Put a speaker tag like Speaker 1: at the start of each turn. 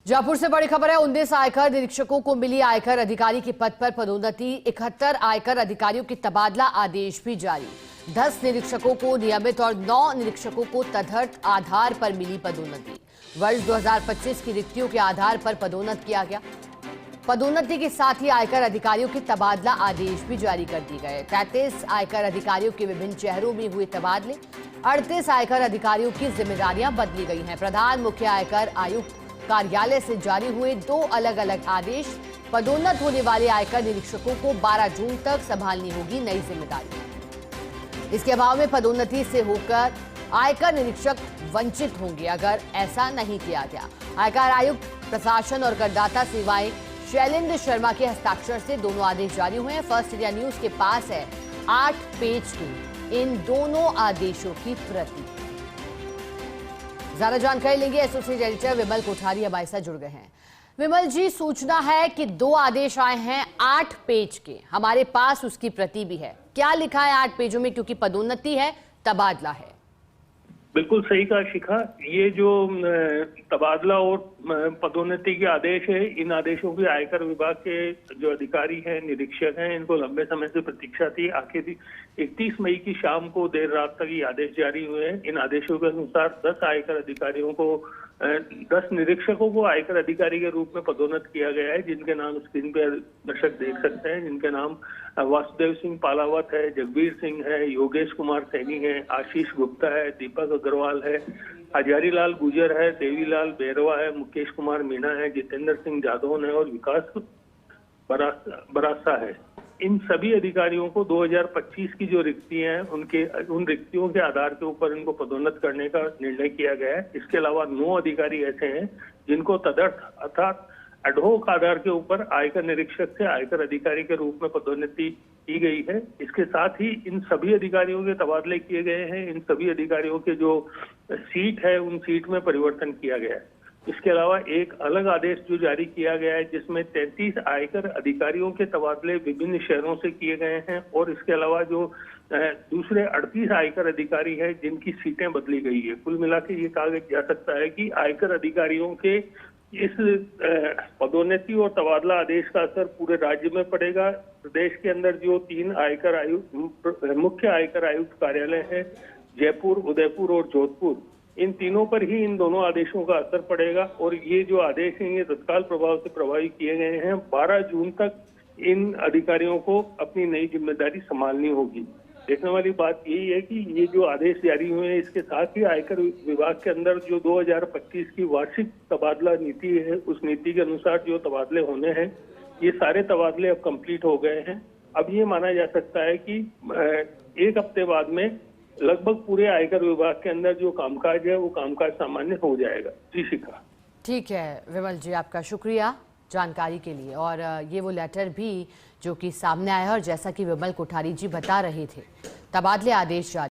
Speaker 1: जयपुर से बड़ी खबर है। 19 आयकर निरीक्षकों को मिली आयकर अधिकारी के पद पर पदोन्नति। 71 आयकर अधिकारियों के तबादला आदेश भी जारी। 10 निरीक्षकों को नियमित और 9 निरीक्षकों को तदर्थ आधार पर मिली पदोन्नति। वर्ष 2025 की रिक्तियों के आधार पर पदोन्नत किया गया। पदोन्नति के साथ ही आयकर अधिकारियों के तबादला आदेश भी जारी कर दिए गए। 33 आयकर अधिकारियों के विभिन्न शहरों में हुए तबादले। 38 आयकर अधिकारियों की जिम्मेदारियां बदली गई हैं। प्रधान मुख्य आयकर आयुक्त कार्यालय से जारी हुए 2 अलग अलग आदेश। पदोन्नत होने वाले आयकर निरीक्षकों को 12 जून तक संभालनी होगी नई जिम्मेदारी। इसके अभाव में पदोन्नति से होकर आयकर निरीक्षक वंचित होंगे अगर ऐसा नहीं किया गया। आयकर आयुक्त प्रशासन और करदाता सेवाएं शैलेंद्र शर्मा के हस्ताक्षर से दोनों आदेश जारी हुए हैं। फर्स्ट इंडिया न्यूज के पास है 8 पेज की इन दोनों आदेशों की प्रति। ज्यादा जानकारी लेंगे एसोसिएट एडिटर विमल कोठारी हमारे साथ जुड़ गए हैं। विमल जी, सूचना है कि 2 आदेश आए हैं 8 पेज के, हमारे पास उसकी प्रति भी है। क्या लिखा है 8 पेजों में, क्योंकि पदोन्नति है, तबादला है?
Speaker 2: बिल्कुल सही कहा शिखा। ये जो तबादला और पदोन्नति के आदेश है, इन आदेशों की आयकर विभाग के जो अधिकारी हैं, निरीक्षक हैं, इनको लंबे समय से प्रतीक्षा थी। आखिर 31 मई की शाम को देर रात तक ये आदेश जारी हुए हैं। इन आदेशों के अनुसार 10 आयकर अधिकारियों को 10 निरीक्षकों को आयकर अधिकारी के रूप में पदोन्नत किया गया है, जिनके नाम स्क्रीन पर दर्शक देख सकते हैं। जिनके नाम वासुदेव सिंह पालावत है, जगबीर सिंह है, योगेश कुमार सैनी है, आशीष गुप्ता है, दीपक अग्रवाल है, हजारीलाल गुजर है, देवीलाल बैरवा है, मुकेश कुमार मीणा है, जितेंद्र सिंह जादौन है और विकास बरासा है। इन सभी अधिकारियों को 2025 की जो रिक्तियां हैं उन रिक्तियों के आधार के ऊपर इनको पदोन्नत करने का निर्णय किया गया है। इसके अलावा 9 अधिकारी ऐसे हैं जिनको तदर्थ अर्थात एडहोक आधार के ऊपर आयकर निरीक्षक से आयकर अधिकारी के रूप में पदोन्नति की गई है। इसके साथ ही इन सभी अधिकारियों के तबादले किए गए हैं। इन सभी अधिकारियों के जो सीट है उन सीट में परिवर्तन किया गया है। इसके अलावा एक अलग आदेश जो जारी किया गया है, जिसमें 33 आयकर अधिकारियों के तबादले विभिन्न शहरों से किए गए हैं और इसके अलावा जो दूसरे 38 आयकर अधिकारी हैं जिनकी सीटें बदली गई है। कुल मिला के ये कहा जा सकता है कि आयकर अधिकारियों के इस पदोन्नति और तबादला आदेश का असर पूरे राज्य में पड़ेगा। प्रदेश के अंदर जो 3 आयकर आयुक्त मुख्य आयकर आयुक्त कार्यालय हैं, जयपुर, उदयपुर और जोधपुर, इन तीनों पर ही इन दोनों आदेशों का असर पड़ेगा। और ये जो आदेश हैं ये तत्काल प्रभाव से प्रभावी किए गए हैं। 12 जून तक इन अधिकारियों को अपनी नई जिम्मेदारी संभालनी होगी। देखने वाली बात यही है कि ये जो आदेश जारी हुए हैं, इसके साथ ही आयकर विभाग के अंदर जो 2025 की वार्षिक तबादला नीति है, उस नीति के अनुसार जो तबादले होने हैं, ये सारे तबादले अब कंप्लीट हो गए हैं। अब ये माना जा सकता है कि 1 हफ्ते बाद में लगभग पूरे आयकर विभाग के अंदर जो कामकाज है वो कामकाज सामान्य हो जाएगा। जी शिखा।
Speaker 1: ठीक है विमल जी, आपका शुक्रिया जानकारी के लिए। और ये वो लेटर भी जो कि सामने आया है और जैसा कि विमल कोठारी जी बता रहे थे, तबादले आदेश जारी।